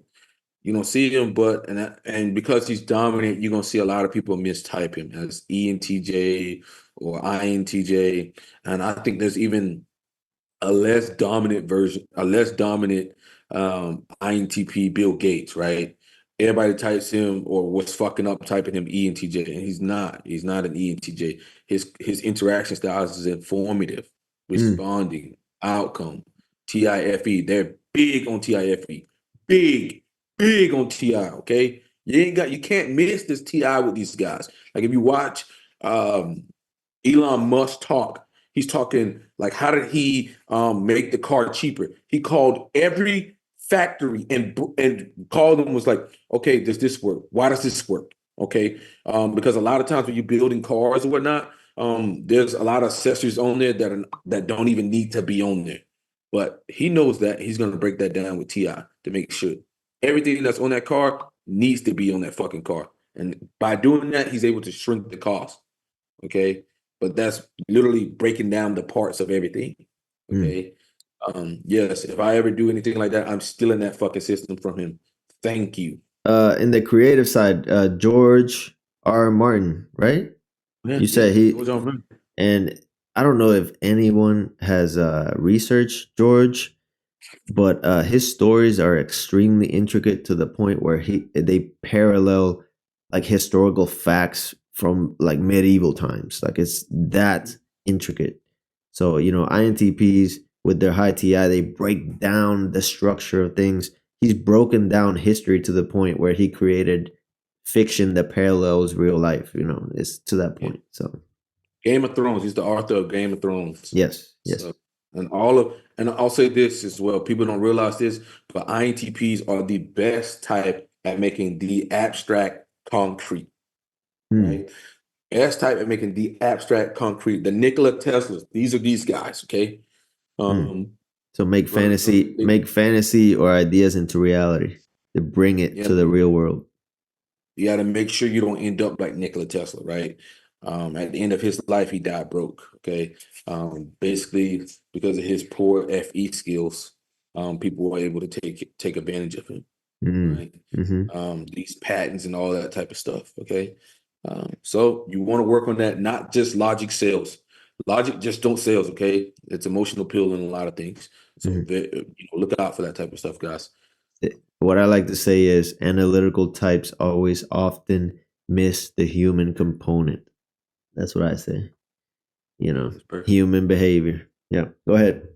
You don't see him, but and because he's dominant, you're gonna see a lot of people mistype him as ENTJ or INTJ, and I think there's even a less dominant version, a less dominant INTP Bill Gates, right? Everybody types him or what's fucking up typing him ENTJ, and he's not. He's not an ENTJ. His interaction styles is informative, Mm. responding, outcome, TIFE. They're big on TIFE. Big, big on TI, okay? You can't miss this TI with these guys. Like if you watch Elon Musk talk. He's talking like, how did he make the car cheaper? He called every factory and called them, was like, okay, does this work? Why does this work? Okay, because a lot of times when you're building cars or whatnot, there's a lot of accessories on there that don't even need to be on there. But he knows that he's going to break that down with Ti to make sure everything that's on that car needs to be on that fucking car. And by doing that, he's able to shrink the cost. Okay, but that's literally breaking down the parts of everything. Mm. Okay. Yes, if I ever do anything like that, I'm stealing that fucking system from him. Thank you. In the creative side, George R. Martin, right? Yeah, You yeah. said he, George R. Martin. and I don't know if anyone has researched George, but his stories are extremely intricate to the point where they parallel like historical facts from like medieval times. Like it's that intricate. So, INTPs with their high TI, they break down the structure of things. He's broken down history to the point where he created fiction that parallels real life. It's to that Yeah. point. So Game of Thrones. He's the author of Game of Thrones. yes. So, and I'll say this as well. People don't realize this, but INTPs are the best type at making the abstract concrete. Right? S type at making the abstract concrete. The Nikola Teslas. These are these guys. Okay. So make fantasy or ideas into reality to bring it to the real world. You got to make sure you don't end up like Nikola Tesla, right? At the end of his life, he died broke. Okay, basically because of his poor FE skills, people were able to take advantage of him, right? These patents and all that type of stuff. Okay, so you want to work on that, not just logic sales. Logic just don't sales. Okay, it's emotional appeal in a lot of things. So look out for that type of stuff, guys. What I like to say is analytical types always often miss the human component. That's what I say. Human behavior. Yeah, go ahead.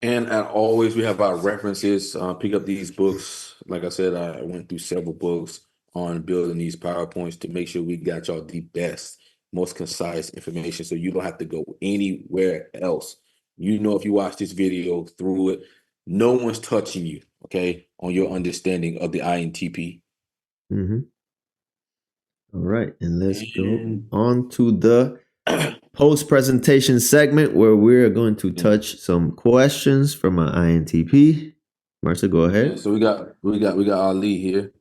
And as always, we have our references. Pick up these books. Like I said, I went through several books on building these PowerPoints to make sure we got y'all the best, most concise information so you don't have to go anywhere else. If you watch this video through it, no one's touching you, okay, on your understanding of the INTP. All right, and let's go on to the post-presentation segment where we're going to touch some questions from an INTP. Marcia, go ahead. Yeah, so we got Ali here.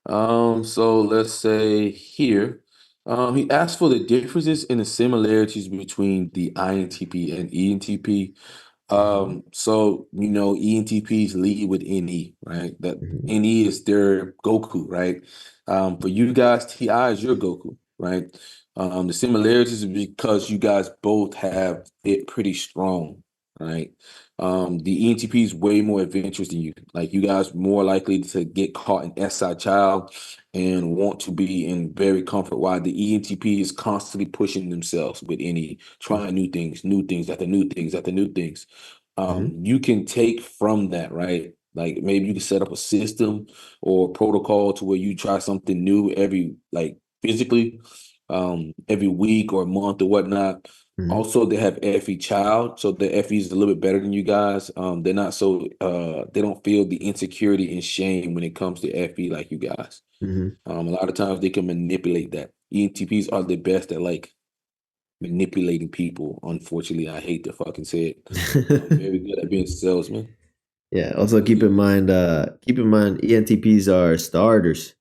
So let's say here, he asked for the differences and the similarities between the INTP and ENTP. So ENTPs lead with NE, right? That NE is their Goku, right? For you guys, TI is your Goku, right? The similarities is because you guys both have it pretty strong, right? The ENTP is way more adventurous than you. Like you guys more likely to get caught in SI child and want to be in very comfort. While the ENTP is constantly pushing themselves with NE, trying new things after new things after new things. You can take from that, right? Like maybe you can set up a system or protocol to where you try something new physically, every week or month or whatnot. Also, they have FE child, so the FE is a little bit better than you guys. They're not so they don't feel the insecurity and shame when it comes to FE like you guys. A lot of times they can manipulate that. ENTPs are the best at manipulating people. Unfortunately, I hate to fucking say it. Very good at being salesman. Yeah. Also keep in mind ENTPs are starters.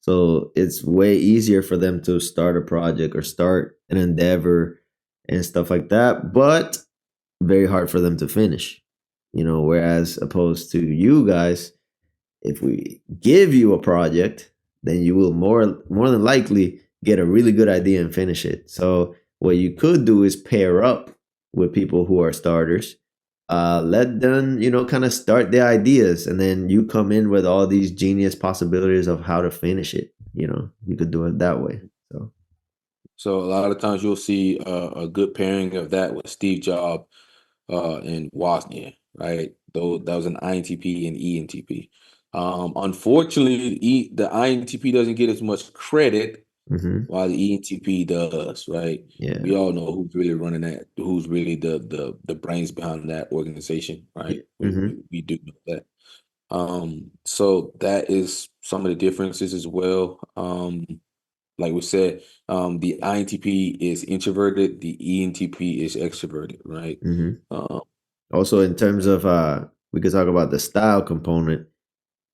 So it's way easier for them to start a project or start an endeavor and stuff like that, but very hard for them to finish. Whereas opposed to you guys, if we give you a project, then you will more than likely get a really good idea and finish it. So what you could do is pair up with people who are starters. Let them, kind of start their ideas, and then you come in with all these genius possibilities of how to finish it. You could do it that way. So a lot of times you'll see a good pairing of that with Steve Jobs and Wozniak, right? Though that was an INTP and ENTP. Unfortunately, the INTP doesn't get as much credit while the ENTP does, right? Yeah. We all know who's really running that, who's really the brains behind that organization, right? We do know that. So that is some of the differences as well. Like we said, the INTP is introverted, the ENTP is extroverted, right? Also, in terms of we could talk about the style component.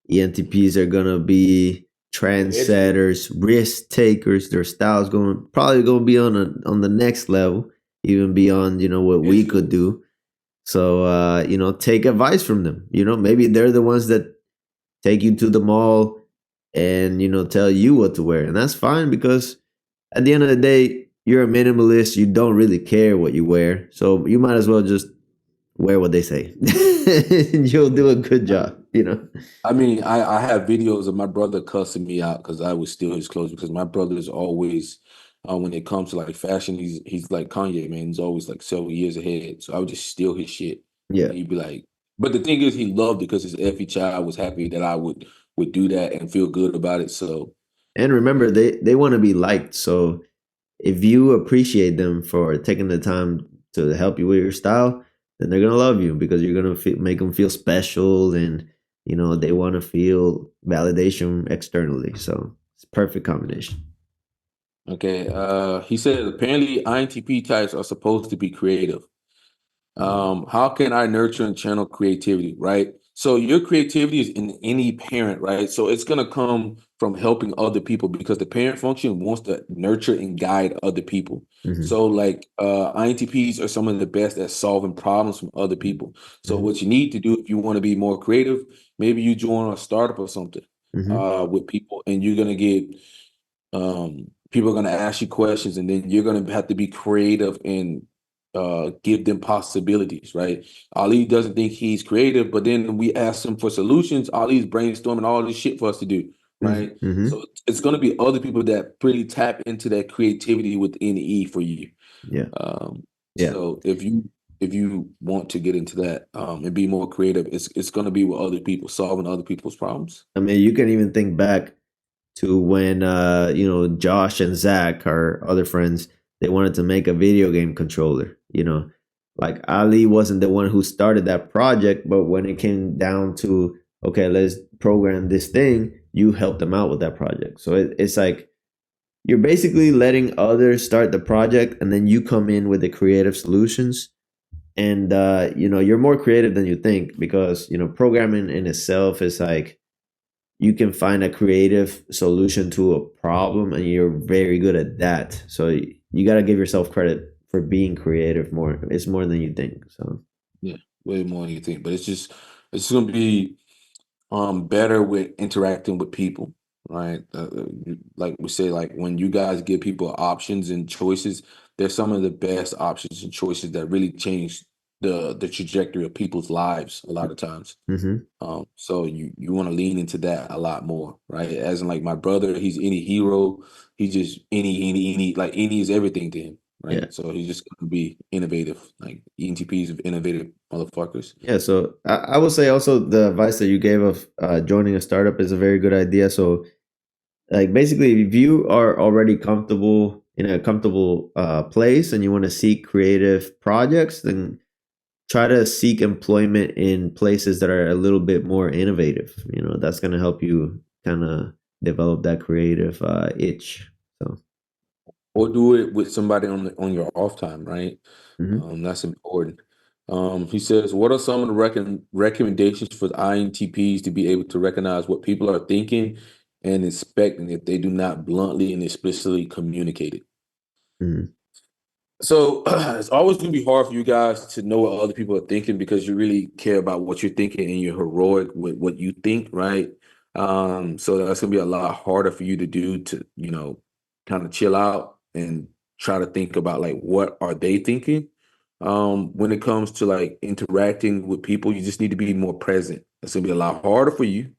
ENTPs are gonna be trendsetters, risk takers. Their style's probably gonna be on the next level, even beyond what we could do. So take advice from them. Maybe they're the ones that take you to the mall and tell you what to wear, and that's fine because at the end of the day, you're a minimalist. You don't really care what you wear, so you might as well just wear what they say. You'll do a good job, you know. I mean, I have videos of my brother cussing me out because I would steal his clothes because my brother is always, when it comes to like fashion, he's like Kanye, man. He's always like several years ahead. So I would just steal his shit, Yeah. and he'd be like, but the thing is, he loved it because his every child was happy that I would do that and feel good about it. So And remember, yeah, they want to be liked. So if you appreciate them for taking the time to help you with your style, then they're gonna love you because you're gonna make them feel special, and you know they want to feel validation externally. So it's a perfect combination. okay. He said apparently INTP types are supposed to be creative. How can I nurture and channel creativity, right? So your creativity is in any parent, right? So it's gonna come from helping other people because the parent function wants to nurture and guide other people. Mm-hmm. So like INTPs are some of the best at solving problems from other people. So Mm-hmm. what you need to do if you want to be more creative, maybe you join a startup or something Mm-hmm. with people, and you're gonna get people are going to ask you questions, and then you're going to have to be creative and give them possibilities, right? Ali doesn't think he's creative, but then we ask him for solutions. Ali's brainstorming all this shit for us to do, right? Mm-hmm. So it's going to be other people that really tap into that creativity within E for you. Yeah. Um, Yeah. so if you want to get into that and be more creative, it's going to be with other people, solving other people's problems. I mean, you can even think back to when you know, Josh and Zach, our other friends, they wanted to make a video game controller, you know. Like Ali wasn't the one who started that project, but when it came down to, okay, let's program this thing, you helped them out with that project. So it's like you're basically letting others start the project, and then you come in with the creative solutions. And you know, you're more creative than you think, because you know, programming in itself is like you can find a creative solution to a problem, and you're very good at that. So you got to give yourself credit for being creative. More, it's more than you think. So Yeah, way more than you think. But it's gonna be better with interacting with people, right? Like we say, like when you guys give people options and choices, they're some of the best options and choices that really change the trajectory of people's lives a lot of times. hmm So you want to lean into that a lot more, right? As in like my brother, he's any hero, he just any like any is everything to him, yeah, right? So he's just gonna be innovative, like ENTPs of innovative motherfuckers. yeah. So I would say also the advice that you gave of joining a startup is a very good idea. So like basically, if you are already comfortable in a comfortable place and you want to seek creative projects, then try to seek employment in places that are a little bit more innovative. You know, that's going to help you kind of develop that creative itch. So, Or do it with somebody on your off time, right? mhm. That's important. He says, what are some of the recommendations for the INTPs to be able to recognize what people are thinking and expecting if they do not bluntly and explicitly communicate it? Mhm. So it's always going to be hard for you guys to know what other people are thinking because you really care about what you're thinking and you're heroic with what you think, right? So that's going to be a lot harder for you to do to, kind of chill out and try to think about like what are they thinking. When it comes to like interacting with people, you just need to be more present. It's going to be a lot harder for you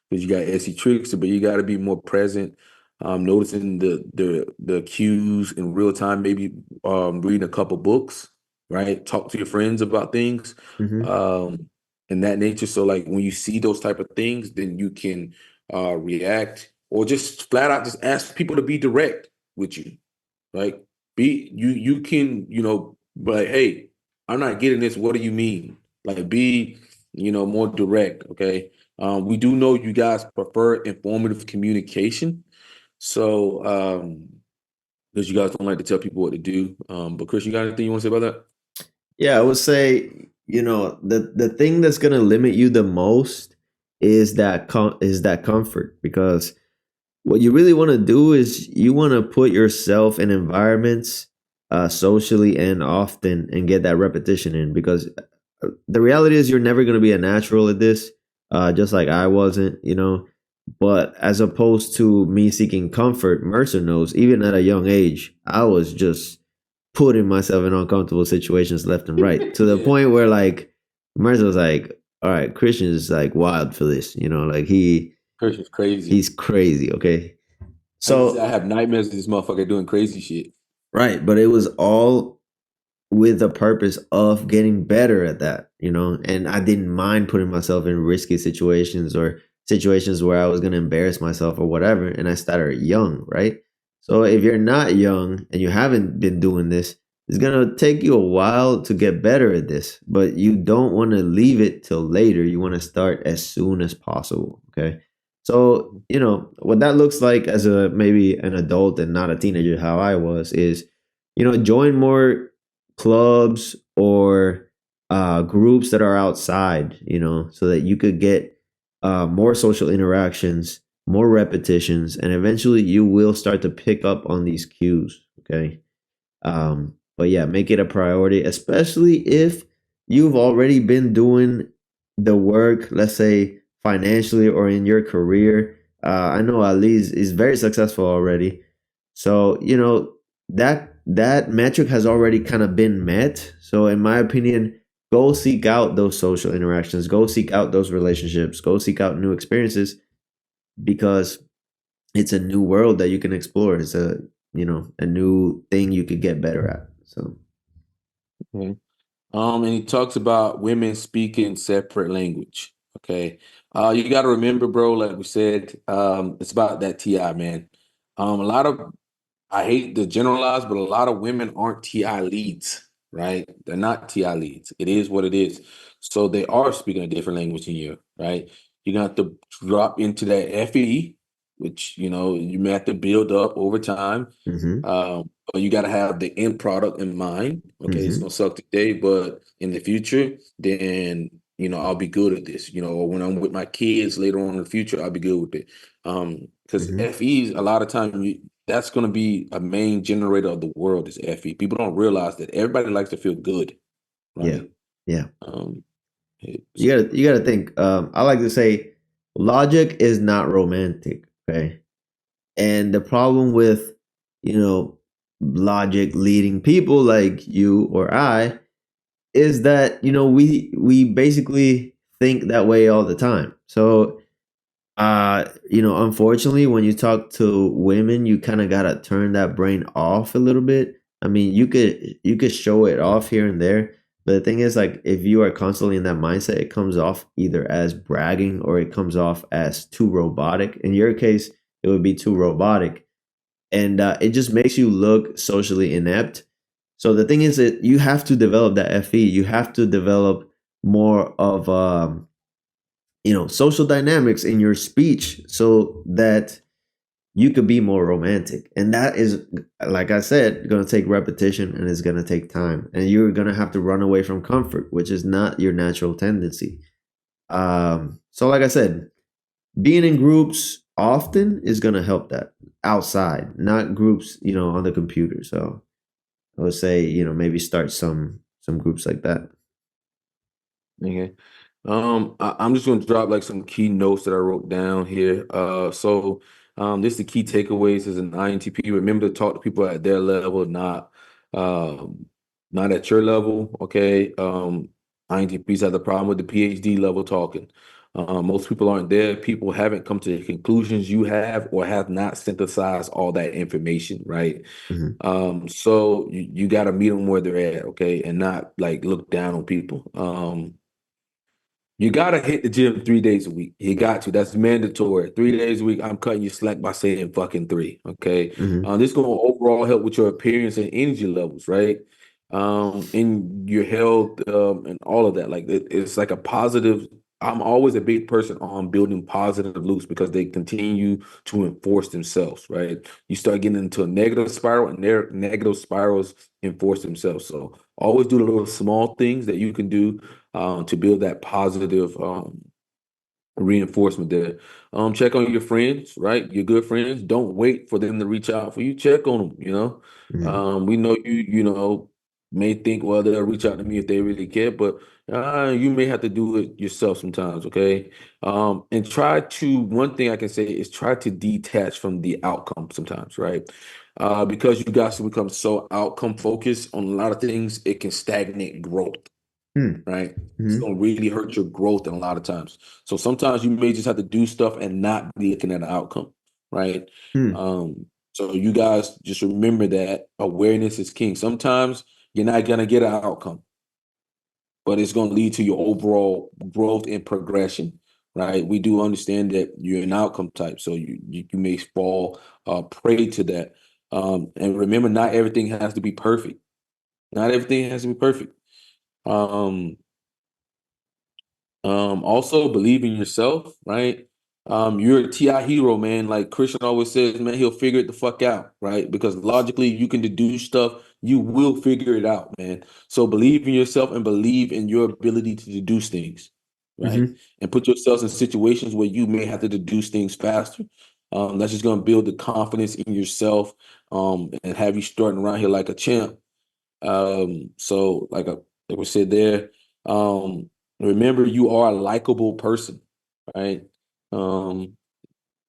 because you got SE tricks, but you got to be more present, noticing the cues in real time, maybe reading a couple books, right? Talk to your friends about things, Mhm. um, and that nature. So like when you see those type of things, then you can react or just flat out just ask people to be direct with you. Like you can, be like, hey, I'm not getting this. What do you mean? Like be, more direct. Okay. We do know you guys prefer informative communication. So because you guys don't like to tell people what to do. But Chris, you got anything you want to say about that? Yeah, I would say, you know, the thing that's going to limit you the most is that comfort, because what you really want to do is you want to put yourself in environments socially and often, and get that repetition in, because the reality is you're never going to be a natural at this, just like I wasn't, you know. But as opposed to me seeking comfort, Mercer knows, even at a young age, I was just putting myself in uncomfortable situations left and right, to the Yeah. point where like Mers was like, all right, Christian is like wild for this, like Chris is crazy. he's crazy. Okay. I So, have nightmares of this motherfucker doing crazy shit. right. But it was all with the purpose of getting better at that, and I didn't mind putting myself in risky situations or situations where I was going to embarrass myself or whatever. And I started young, right? So if you're not young and you haven't been doing this, it's going to take you a while to get better at this, but you don't want to leave it till later. You want to start as soon as possible. Okay. So, what that looks like as a maybe an adult and not a teenager, how I was, is, join more clubs or groups that are outside, so that you could get more social interactions, more repetitions, and eventually you will start to pick up on these cues. Okay. But yeah, make it a priority, especially if you've already been doing the work, let's say financially or in your career. I know Ali is very successful already. So, that metric has already kind of been met. So, in my opinion, go seek out those social interactions, go seek out those relationships, go seek out new experiences because it's a new world that you can explore. It's a new thing you could get better at. So, Okay. And he talks about women speaking separate language. Okay. You got to remember, bro, like we said, it's about that TI, man. A lot of I hate to generalize, but a lot of women aren't TI leads, right? They're not TI leads. It is what it is. So they are speaking a different language than you, right? You're gonna have to drop into that FE, which you may have to build up over time. mm-hmm, But you got to have the end product in mind. Okay, it's mm-hmm, gonna suck today, but in the future, then I'll be good at this. Or when I'm with my kids later on in the future, I'll be good with it. Because mm-hmm. FEs a lot of time that's gonna be a main generator of the world is FE. People don't realize that everybody likes to feel good, Yeah, right? yeah. Um, You so gotta you gotta think. I like to say, logic is not romantic. Okay. And the problem with, you know, logic leading people like you or I is that, we basically think that way all the time. So, unfortunately, when you talk to women, you kind of gotta turn that brain off a little bit. I mean, you could show it off here and there, but the thing is, like, if you are constantly in that mindset, it comes off either as bragging or it comes off as too robotic. In your case, it would be too robotic, and it just makes you look socially inept. So the thing is that you have to develop that FE. You have to develop more of social dynamics in your speech so that you could be more romantic. And that is, like I said, going to take repetition and it's going to take time. And you're going to have to run away from comfort, which is not your natural tendency. So, like I said, being in groups often is going to help that outside, not groups, on the computer. So I would say, maybe start some groups like that. okay. I'm just going to drop like some key notes that I wrote down here. This the key takeaways as an INTP. Remember to talk to people at their level, um, not at your level. Okay. INTPs have the problem with the PhD level talking. Most people aren't there. People haven't come to the conclusions you have or have not synthesized all that information, right? Hmm. So you got to meet them where they're at, okay, and not like look down on people. You gotta hit the gym 3 days a week. You got to. That's mandatory. 3 days a week. I'm cutting you slack by saying fucking three. Okay. Hmm. This gonna overall help with your appearance and energy levels, right? In your health, and all of that. Like it's like a positive. I'm always a big person on building positive loops because they continue to enforce themselves, right? You start getting into a negative spiral, and their negative spirals enforce themselves. So always do the little small things that you can do to build that positive reinforcement there. Check on your friends, right? Your good friends. Don't wait for them to reach out for you. Check on them, Hmm. We know may think, well, they'll reach out to me if they really care, but you may have to do it yourself sometimes, okay? And one thing I can say is try to detach from the outcome sometimes, right? Because you guys become so outcome focused on a lot of things, it can stagnate growth. right? It's gonna really hurt your growth in a lot of times. So sometimes you may just have to do stuff and not be looking at an outcome, right? So you guys just remember that awareness is king. Sometimes you're not gonna get an outcome, but it's gonna lead to your overall growth and progression, right? We do understand that you're an outcome type, so you may fall prey to that. And remember, not everything has to be perfect. Not everything has to be perfect. Um, also believe in yourself, right? You're a TI hero, man. Like Christian always says, man, he'll figure it the fuck out, right? Because logically you can deduce stuff, you will figure it out, man. So believe in yourself and believe in your ability to deduce things, right? And put yourselves in situations where you may have to deduce things faster. That's just gonna build the confidence in yourself, and have you starting around here like a champ. So like we said there, remember you are a likable person, right? Um,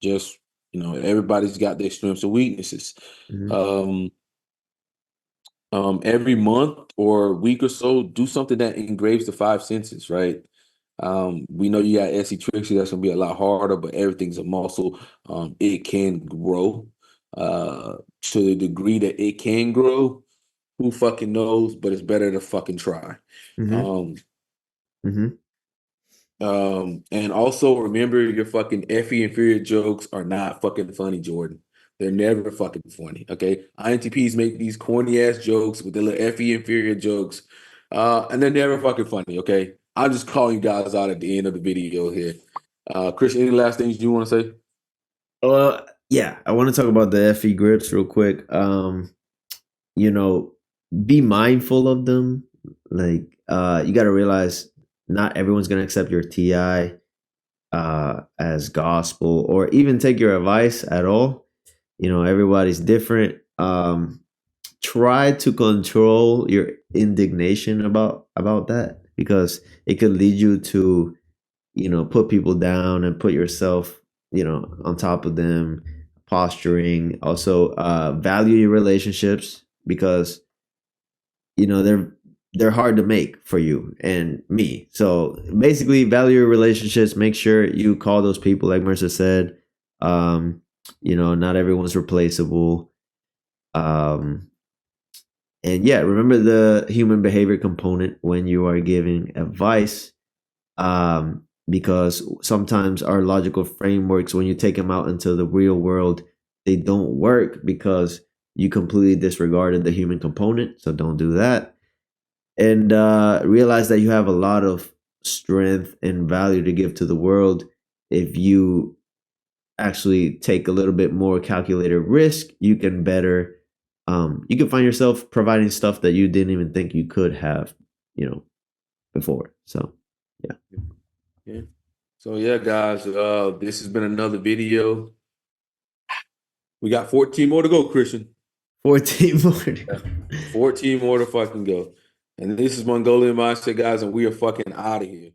just everybody's got their strengths and weaknesses. Um, every month or week or so, do something that engraves the five senses, right? We know you got SC Trixie, that's gonna be a lot harder, but everything's a muscle. It can grow to the degree that it can grow. Who fucking knows? But it's better to fucking try. Um, and also remember your fucking effie inferior jokes are not fucking funny, Jordan. They're never fucking funny. Okay. INTPs make these corny ass jokes with the little effie inferior jokes. And they're never fucking funny. Okay. I'm just calling you guys out at the end of the video here. Chris, any last things you want to say? Yeah, I want to talk about the FE grips real quick. Be mindful of them. Like, you got to realize not everyone's going to accept your TI as gospel or even take your advice at all. Everybody's different. Try to control your indignation about that, because it could lead you to, put people down and put yourself, on top of them, posturing. Also, value your relationships, because they're hard to make for you and me. So basically, value your relationships. Make sure you call those people, like Mercer said. Not everyone's replaceable. And yeah, remember the human behavior component when you are giving advice, because sometimes our logical frameworks, when you take them out into the real world, they don't work because you completely disregarded the human component. So don't do that. And realize that you have a lot of strength and value to give to the world. If you actually take a little bit more calculated risk, you can find yourself providing stuff that you didn't even think you could have, before. So, Yeah. So yeah, guys, this has been another video. We got 14 more to go, Christian. 14 more to go. 14 more to fucking go. And this is Mongolian Mindset, guys, and we are fucking out of here.